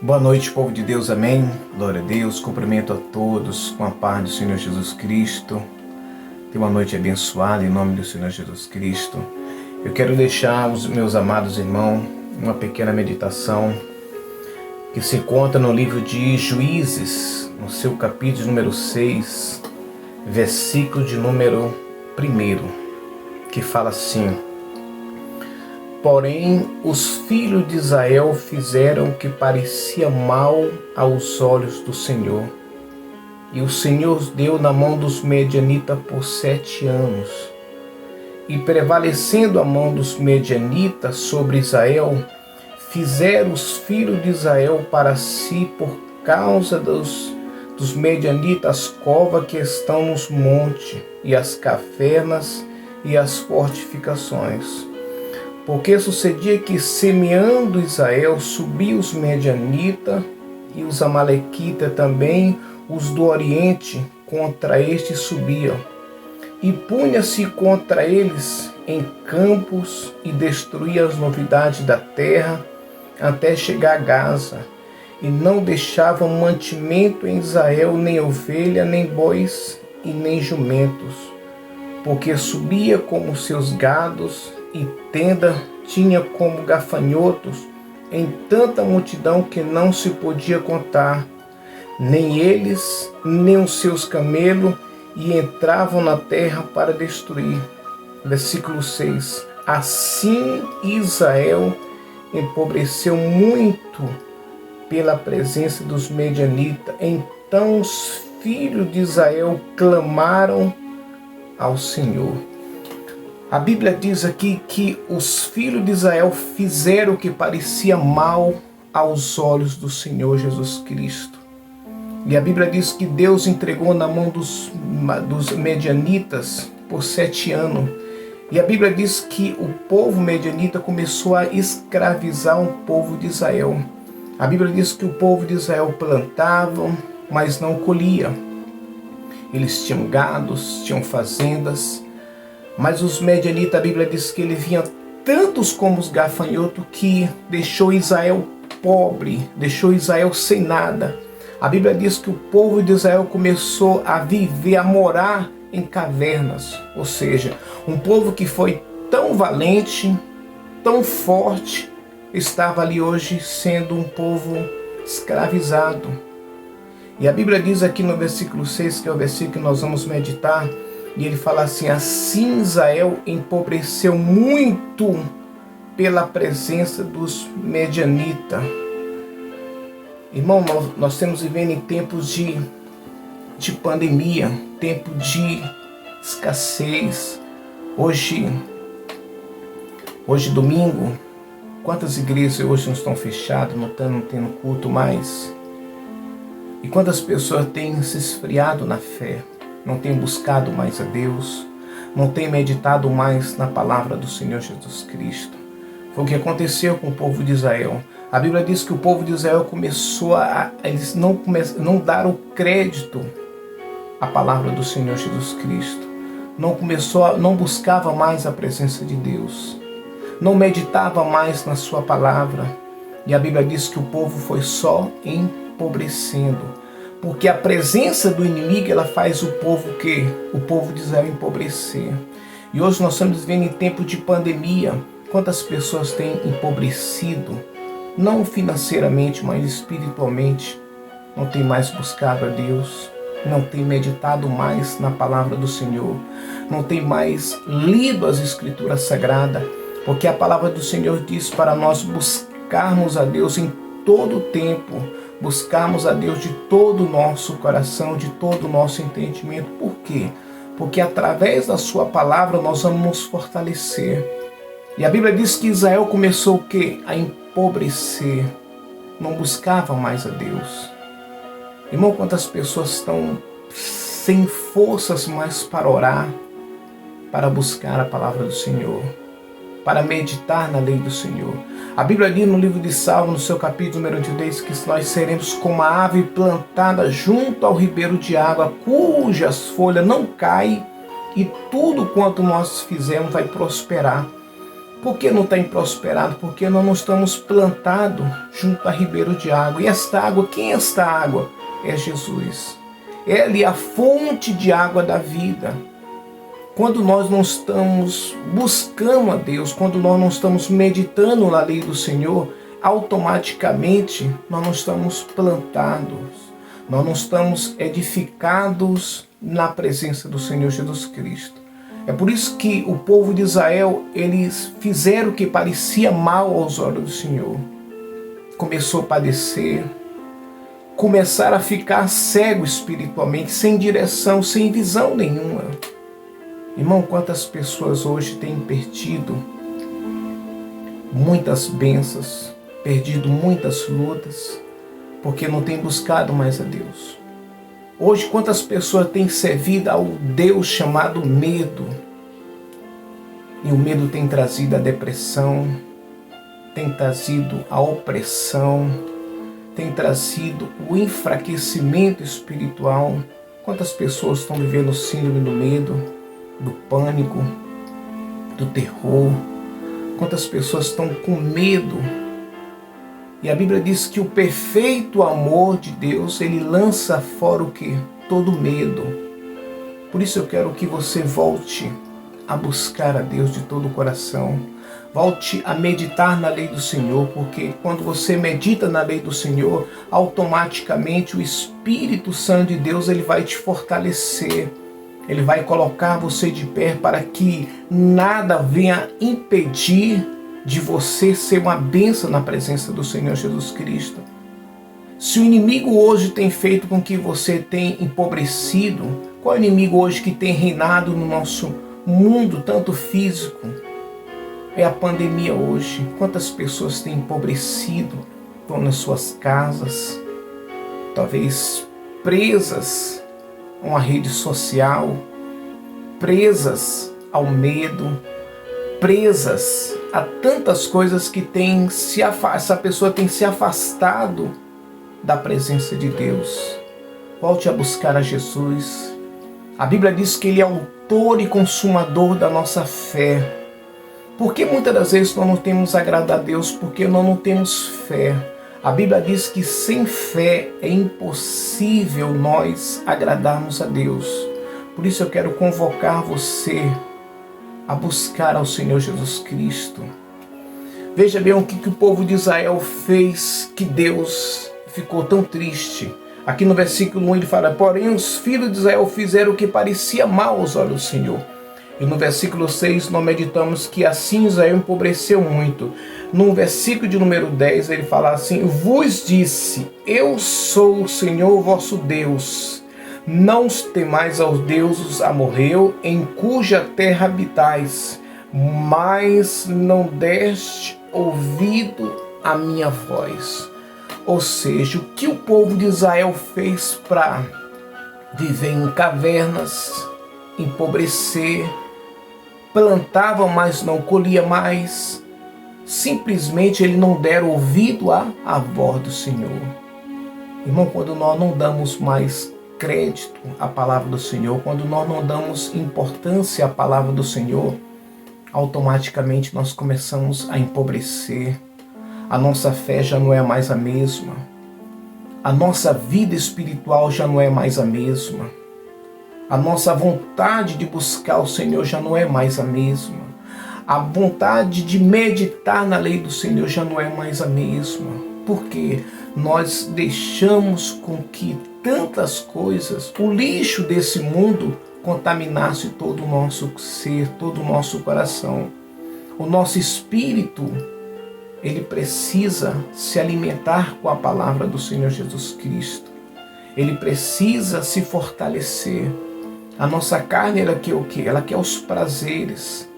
Boa noite, povo de Deus, amém? Glória a Deus, cumprimento a todos com a paz do Senhor Jesus Cristo. Tenha uma noite abençoada em nome do Senhor Jesus Cristo. Eu quero deixar os meus amados irmãos uma pequena meditação que se encontra no livro de Juízes, no seu capítulo número 6, versículo de número 1, que fala assim: Porém, os filhos de Israel fizeram o que parecia mal aos olhos do Senhor. E o Senhor os deu na mão dos medianitas por 7 anos. E prevalecendo a mão dos medianitas sobre Israel, fizeram os filhos de Israel para si, por causa dos medianitas, as covas que estão nos montes, e as cavernas e as fortificações. Porque sucedia que, semeando Israel, subiam os medianitas e os amalequitas também, os do oriente, contra estes subiam. E punha-se contra eles em campos e destruía as novidades da terra até chegar a Gaza. E não deixavam mantimento em Israel, nem ovelha, nem bois e nem jumentos. Porque subia como seus gados, e tenda tinha como gafanhotos em tanta multidão que não se podia contar, nem eles, nem os seus camelos, e entravam na terra para destruir. Versículo 6. Assim Israel empobreceu muito pela presença dos medianitas. Então os filhos de Israel clamaram ao Senhor. A Bíblia diz aqui que os filhos de Israel fizeram o que parecia mal aos olhos do Senhor Jesus Cristo. E a Bíblia diz que Deus entregou na mão dos medianitas por 7 anos. E a Bíblia diz que o povo medianita começou a escravizar o povo de Israel. A Bíblia diz que o povo de Israel plantava, mas não colhia. Eles tinham gados, tinham fazendas, mas os medianitas, a Bíblia diz que ele vinha tantos como os gafanhotos, que deixou Israel pobre, deixou Israel sem nada. A Bíblia diz que o povo de Israel começou a viver, a morar em cavernas. Ou seja, um povo que foi tão valente, tão forte, estava ali hoje sendo um povo escravizado. E a Bíblia diz aqui no versículo 6, que é o versículo que nós vamos meditar, e ele fala assim: assim Israel empobreceu muito pela presença dos medianitas. Irmão, nós estamos vivendo em tempos de pandemia, tempo de escassez. Hoje domingo, quantas igrejas hoje não estão fechadas, não tendo culto mais? E quantas pessoas têm se esfriado na fé? Não tem buscado mais a Deus, não tem meditado mais na palavra do Senhor Jesus Cristo. Foi o que aconteceu com o povo de Israel. A Bíblia diz que o povo de Israel começou eles não deram crédito à palavra do Senhor Jesus Cristo. Não buscava mais a presença de Deus. Não meditava mais na sua palavra. E a Bíblia diz que o povo foi só empobrecendo. Porque a presença do inimigo, ela faz o povo de Israel empobrecer. E hoje nós estamos vivendo em tempo de pandemia. Quantas pessoas têm empobrecido, não financeiramente, mas espiritualmente, não tem mais buscado a Deus, não tem meditado mais na palavra do Senhor, não tem mais lido as Escrituras Sagradas, porque a palavra do Senhor diz para nós buscarmos a Deus em todo o tempo, buscarmos a Deus de todo o nosso coração, de todo o nosso entendimento. Por quê? Porque através da sua palavra nós vamos nos fortalecer. E a Bíblia diz que Israel começou o quê? A empobrecer. Não buscava mais a Deus. Irmão, quantas pessoas estão sem forças mais para orar, para buscar a palavra do Senhor, para meditar na lei do Senhor. A Bíblia diz no livro de Salmo, no seu capítulo número 10, que nós seremos como a ave plantada junto ao ribeiro de água, cujas folhas não caem, e tudo quanto nós fizermos vai prosperar. Por que não está prosperado? Porque nós não estamos plantados junto a ribeiro de água. E esta água, quem é esta água? É Jesus. Ele é a fonte de água da vida. Quando nós não estamos buscando a Deus, quando nós não estamos meditando na lei do Senhor, automaticamente nós não estamos plantados, nós não estamos edificados na presença do Senhor Jesus Cristo. É por isso que o povo de Israel, eles fizeram o que parecia mal aos olhos do Senhor. Começou a padecer, começaram a ficar cego espiritualmente, sem direção, sem visão nenhuma. Irmão, quantas pessoas hoje têm perdido muitas bênçãos, perdido muitas lutas, porque não têm buscado mais a Deus. Hoje, quantas pessoas têm servido ao Deus chamado medo, e o medo tem trazido a depressão, tem trazido a opressão, tem trazido o enfraquecimento espiritual. Quantas pessoas estão vivendo o síndrome do medo, do pânico, do terror? Quantas pessoas estão com medo? E a Bíblia diz que o perfeito amor de Deus, ele lança fora o quê? Todo medo. Por isso eu quero que você volte a buscar a Deus de todo o coração. Volte a meditar na lei do Senhor, porque quando você medita na lei do Senhor, automaticamente o Espírito Santo de Deus, ele vai te fortalecer. Ele vai colocar você de pé para que nada venha impedir de você ser uma bênção na presença do Senhor Jesus Cristo. Se o inimigo hoje tem feito com que você tenha empobrecido, qual é o inimigo hoje que tem reinado no nosso mundo, tanto físico? É a pandemia hoje. Quantas pessoas têm empobrecido, estão nas suas casas, talvez presas a uma rede social, presas ao medo, presas a tantas coisas que essa pessoa tem se afastado da presença de Deus. Volte a buscar a Jesus. A Bíblia diz que Ele é autor e consumador da nossa fé. Porque muitas das vezes nós não temos agradado a Deus? Porque nós não temos fé. A Bíblia diz que sem fé é impossível nós agradarmos a Deus. Por isso eu quero convocar você a buscar ao Senhor Jesus Cristo. Veja bem o que o povo de Israel fez, que Deus ficou tão triste. Aqui no versículo 1 ele fala: porém os filhos de Israel fizeram o que parecia mal aos olhos do Senhor. E no versículo 6 nós meditamos que assim Israel empobreceu muito. No versículo de número 10 ele fala assim: vos disse, eu sou o Senhor vosso Deus. Não temais aos deuses amorreu, em cuja terra habitais, mas não deste ouvido à minha voz. Ou seja, o que o povo de Israel fez para viver em cavernas, empobrecer, plantava, mas não colhia mais. Simplesmente eles não deram ouvido à voz do Senhor. Irmão, quando nós não damos mais crédito à palavra do Senhor, quando nós não damos importância à palavra do Senhor, automaticamente nós começamos a empobrecer. A nossa fé já não é mais a mesma. A nossa vida espiritual já não é mais a mesma. A nossa vontade de buscar o Senhor já não é mais a mesma. A vontade de meditar na lei do Senhor já não é mais a mesma. Porque nós deixamos com que tantas coisas, o lixo desse mundo, contaminasse todo o nosso ser, todo o nosso coração. O nosso espírito, ele precisa se alimentar com a palavra do Senhor Jesus Cristo. Ele precisa se fortalecer. A nossa carne, ela quer o quê? Ela quer os prazeres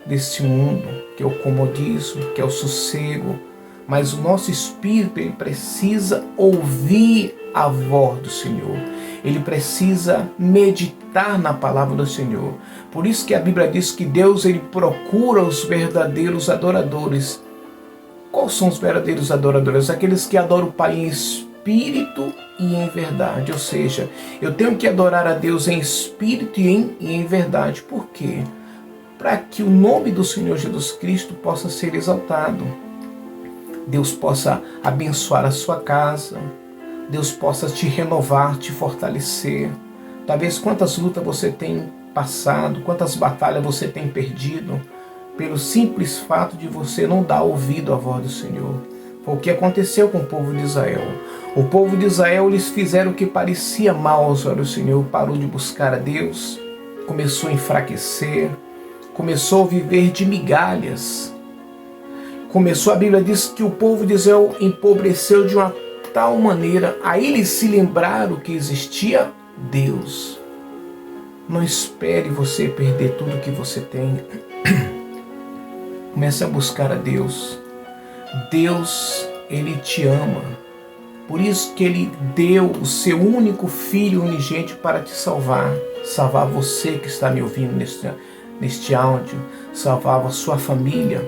desse mundo, que é o comodismo, que é o sossego. Mas o nosso espírito, ele precisa ouvir a voz do Senhor. Ele precisa meditar na palavra do Senhor. Por isso que a Bíblia diz que Deus, ele procura os verdadeiros adoradores. Quais são os verdadeiros adoradores? Aqueles que adoram o Pai em espírito e em verdade. Ou seja, eu tenho que adorar a Deus em espírito e em verdade. Por quê? para que o nome do Senhor Jesus Cristo possa ser exaltado. Deus possa abençoar a sua casa, Deus possa te renovar, te fortalecer. Talvez quantas lutas você tem passado, quantas batalhas você tem perdido, pelo simples fato de você não dar ouvido à voz do Senhor. Foi o que aconteceu com o povo de Israel. O povo de Israel, eles fizeram o que parecia mal aos olhos do Senhor, parou de buscar a Deus, começou a enfraquecer, começou a viver de migalhas. A Bíblia diz que o povo de Israel empobreceu de uma tal maneira, aí eles se lembraram que existia Deus. Não espere você perder tudo que você tem. Comece a buscar a Deus. Deus, Ele te ama. Por isso que Ele deu o seu único Filho unigênito para te salvar. Salvar você que está me ouvindo neste áudio. Salvar a sua família.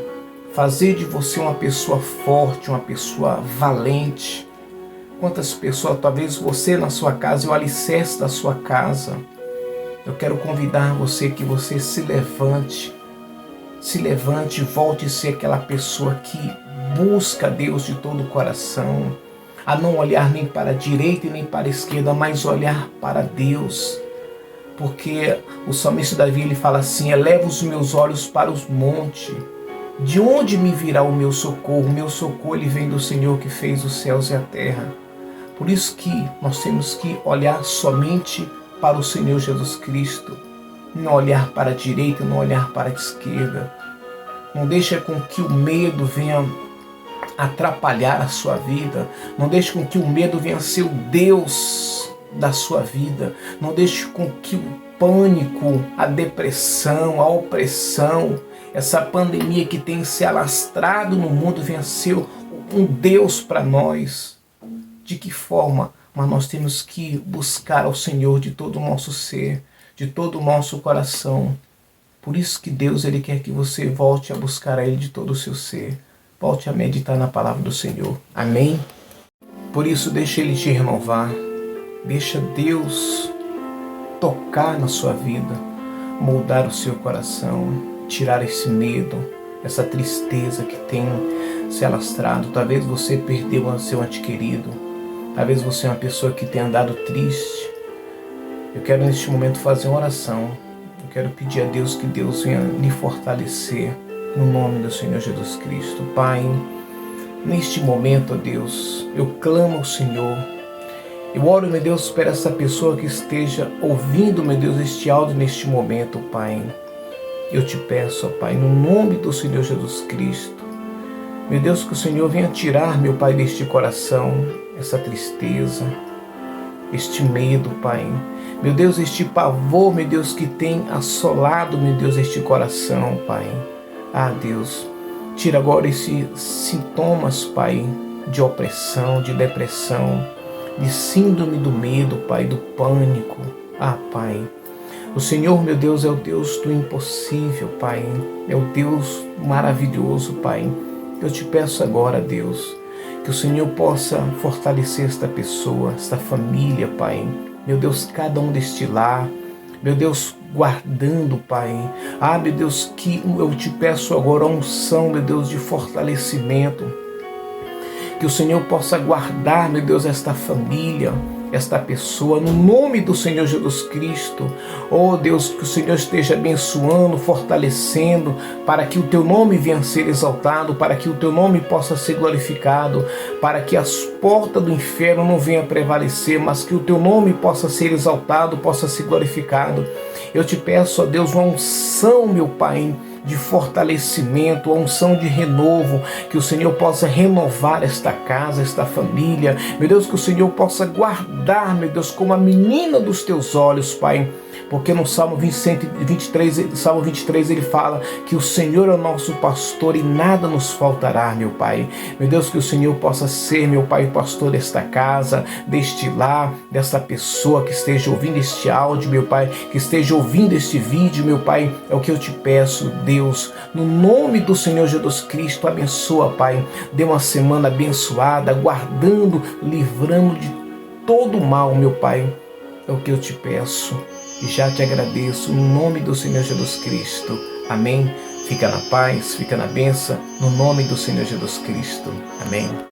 Fazer de você uma pessoa forte, uma pessoa valente. Quantas pessoas, talvez você na sua casa, é o alicerce da sua casa. Eu quero convidar você que você se levante e volte a ser aquela pessoa que busca Deus de todo o coração, a não olhar nem para a direita e nem para a esquerda, mas olhar para Deus. Porque o salmista Davi, ele fala assim: eleva os meus olhos para os montes, de onde me virá o meu socorro? O meu socorro, ele vem do Senhor que fez os céus e a terra. Por isso que nós temos que olhar somente para o Senhor Jesus Cristo, não olhar para a direita, não olhar para a esquerda. Não deixe com que o medo venha atrapalhar a sua vida. Não deixe com que o medo venha ser o Deus da sua vida. Não deixe com que o pânico, a depressão, a opressão, essa pandemia que tem se alastrado no mundo venha ser um Deus para nós. De que forma? Mas nós temos que buscar ao Senhor de todo o nosso ser, de todo o nosso coração. Por isso que Deus, Ele quer que você volte a buscar a Ele de todo o seu ser. Volte a meditar na palavra do Senhor. Amém? Por isso, deixa Ele te renovar. Deixa Deus tocar na sua vida, moldar o seu coração, tirar esse medo, essa tristeza que tem se alastrado. Talvez você perdeu o seu ente querido. Talvez você é uma pessoa que tem andado triste. Eu quero neste momento fazer uma oração. Eu quero pedir a Deus que Deus venha lhe fortalecer no nome do Senhor Jesus Cristo. Pai, neste momento, ó Deus, eu clamo ao Senhor. Eu oro, meu Deus, para essa pessoa que esteja ouvindo, meu Deus, este áudio neste momento, Pai. Eu te peço, ó Pai, no nome do Senhor Jesus Cristo. Meu Deus, que o Senhor venha tirar, meu Pai, deste coração, essa tristeza, este medo, Pai. Meu Deus, este pavor, meu Deus, que tem assolado, meu Deus, este coração, Pai. Ah, Deus, tira agora esses sintomas, Pai, de opressão, de depressão, de síndrome do medo, Pai, do pânico. Ah, Pai, o Senhor, meu Deus, é o Deus do impossível, Pai. É o Deus maravilhoso, Pai. Eu te peço agora, Deus, que o Senhor possa fortalecer esta pessoa, esta família, Pai. Meu Deus, cada um deste lar, meu Deus, guardando, Pai. Ah, meu Deus, que eu te peço agora a unção, meu Deus, de fortalecimento. Que o Senhor possa guardar, meu Deus, esta família, esta pessoa, no nome do Senhor Jesus Cristo. Oh Deus, que o Senhor esteja abençoando, fortalecendo, para que o teu nome venha a ser exaltado, para que o teu nome possa ser glorificado, para que as portas do inferno não venham a prevalecer, mas que o teu nome possa ser exaltado, possa ser glorificado. Eu te peço, ó Deus, uma unção, meu Pai, de fortalecimento, a unção de renovo, que o Senhor possa renovar esta casa, esta família, meu Deus, que o Senhor possa guardar, meu Deus, como a menina dos teus olhos, Pai, porque no Salmo 23 ele fala que o Senhor é o nosso pastor e nada nos faltará, meu Pai. Meu Deus, que o Senhor possa ser, meu Pai, o pastor desta casa, deste lar, desta pessoa que esteja ouvindo este áudio, meu Pai, que esteja ouvindo este vídeo, meu Pai, é o que eu te peço, Deus, no nome do Senhor Jesus Cristo, abençoa, Pai, dê uma semana abençoada, guardando, livrando de todo o mal, meu Pai, é o que eu te peço. E já te agradeço, no nome do Senhor Jesus Cristo. Amém? Fica na paz, fica na bênção, no nome do Senhor Jesus Cristo. Amém.